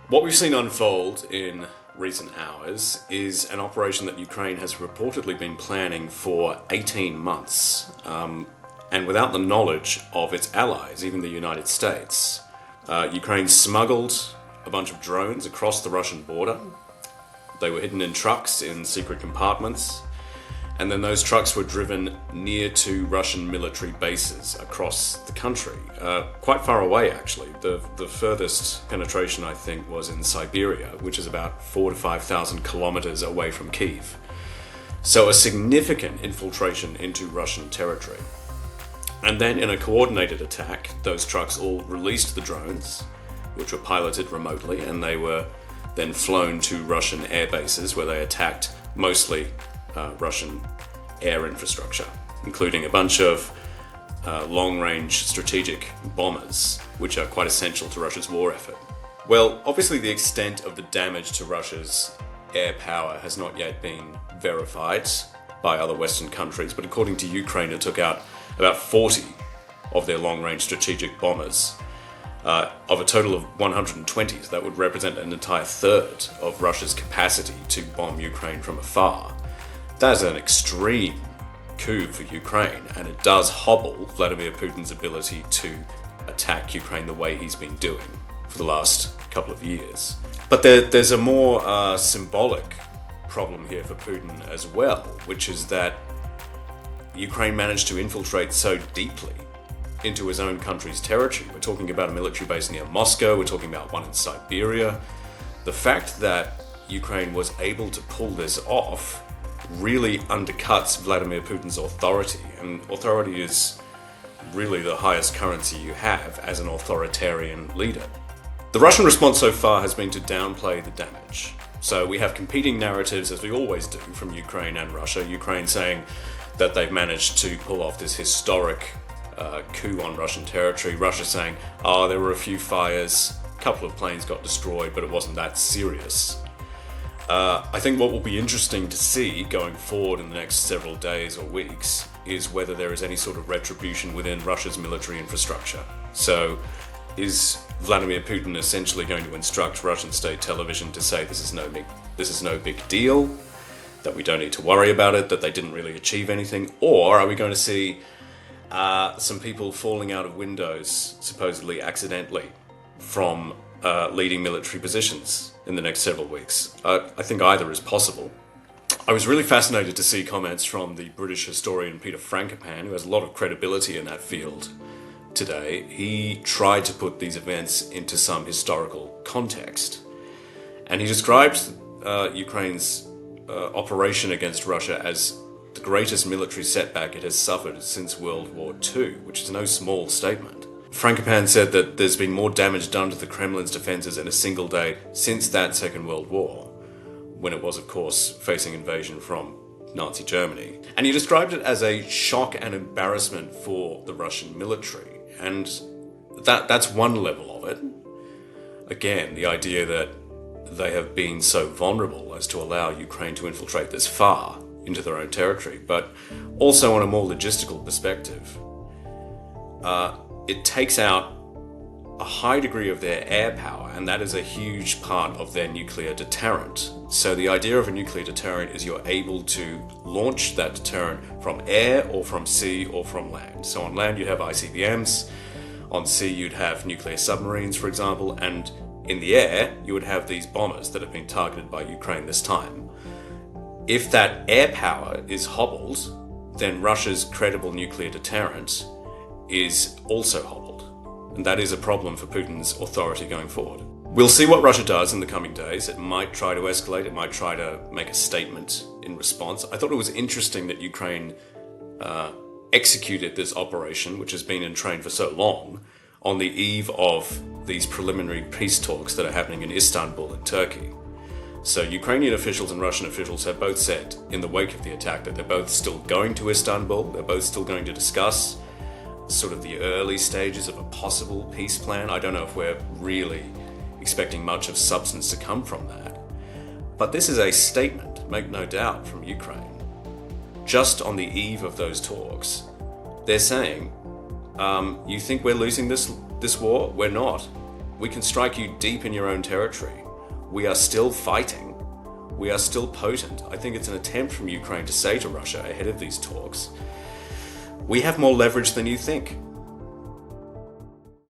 What we've seen unfold in recent hours is an operation that Ukraine has reportedly been planning for 18 months, and without the knowledge of its allies, even the United States. Ukraine smuggled a bunch of drones across the Russian border. They were hidden in trucks in secret compartments, and then those trucks were driven near to Russian military bases across the country, quite far away actually. The furthest penetration, I think, was in Siberia, which is about 4,000 to 5,000 kilometers away from Kyiv. So a significant infiltration into Russian territory. And then in a coordinated attack, those trucks all released the drones, which were piloted remotely, and they were then flown to Russian air bases where they attacked mostly Russian air infrastructure, including a bunch of long-range strategic bombers, which are quite essential to Russia's war effort. Well, obviously the extent of the damage to Russia's air power has not yet been verified by other Western countries, but according to Ukraine, it took out about 40 of their long-range strategic bombers. Of a total of 120, so that would represent an entire third of Russia's capacity to bomb Ukraine from afar. That is an extreme coup for Ukraine, and it does hobble Vladimir Putin's ability to attack Ukraine the way he's been doing for the last couple of years. But there's a more symbolic problem here for Putin as well, which is that Ukraine managed to infiltrate so deeply into his own country's territory. We're talking about a military base near Moscow, we're talking about one in Siberia. The fact that Ukraine was able to pull this off really undercuts Vladimir Putin's authority, and authority is really the highest currency you have as an authoritarian leader. The Russian response so far has been to downplay the damage. So we have competing narratives, as we always do, from Ukraine and Russia. Ukraine saying that they've managed to pull off this historic coup on Russian territory. Russia saying, there were a few fires, a couple of planes got destroyed, but it wasn't that serious. I think what will be interesting to see going forward in the next several days or weeks is whether there is any sort of retribution within Russia's military infrastructure. So is Vladimir Putin essentially going to instruct Russian state television to say this is no big deal, that we don't need to worry about it, that they didn't really achieve anything? Or are we going to see some people falling out of windows, supposedly accidentally, from leading military positions in the next several weeks? I think either is possible. I was really fascinated to see comments from the British historian Peter Frankopan, who has a lot of credibility in that field today. He tried to put these events into some historical context, and he described Ukraine's operation against Russia as the greatest military setback it has suffered since World War II, which is no small statement. Frankopan said that there's been more damage done to the Kremlin's defenses in a single day since that Second World War, when it was, of course, facing invasion from Nazi Germany. And he described it as a shock and embarrassment for the Russian military. And that's one level of it. Again, the idea that they have been so vulnerable as to allow Ukraine to infiltrate this far into their own territory. But also on a more logistical perspective, it takes out a high degree of their air power, and that is a huge part of their nuclear deterrent. So the idea of a nuclear deterrent is you're able to launch that deterrent from air or from sea or from land. So on land you'd have ICBMs, on sea you'd have nuclear submarines, for example, and in the air you would have these bombers that have been targeted by Ukraine this time. If that air power is hobbled, then Russia's credible nuclear deterrent is also hobbled. And that is a problem for Putin's authority going forward. We'll see what Russia does in the coming days. It might try to escalate, it might try to make a statement in response. I thought it was interesting that Ukraine executed this operation, which has been in train for so long, on the eve of these preliminary peace talks that are happening in Istanbul in Turkey. So Ukrainian officials and Russian officials have both said in the wake of the attack that they're both still going to Istanbul, they're both still going to discuss sort of the early stages of a possible peace plan. I don't know if we're really expecting much of substance to come from that. But this is a statement, make no doubt, from Ukraine. Just on the eve of those talks, they're saying, you think we're losing this war? We're not. We can strike you deep in your own territory. We are still fighting. We are still potent. I think it's an attempt from Ukraine to say to Russia ahead of these talks, we have more leverage than you think.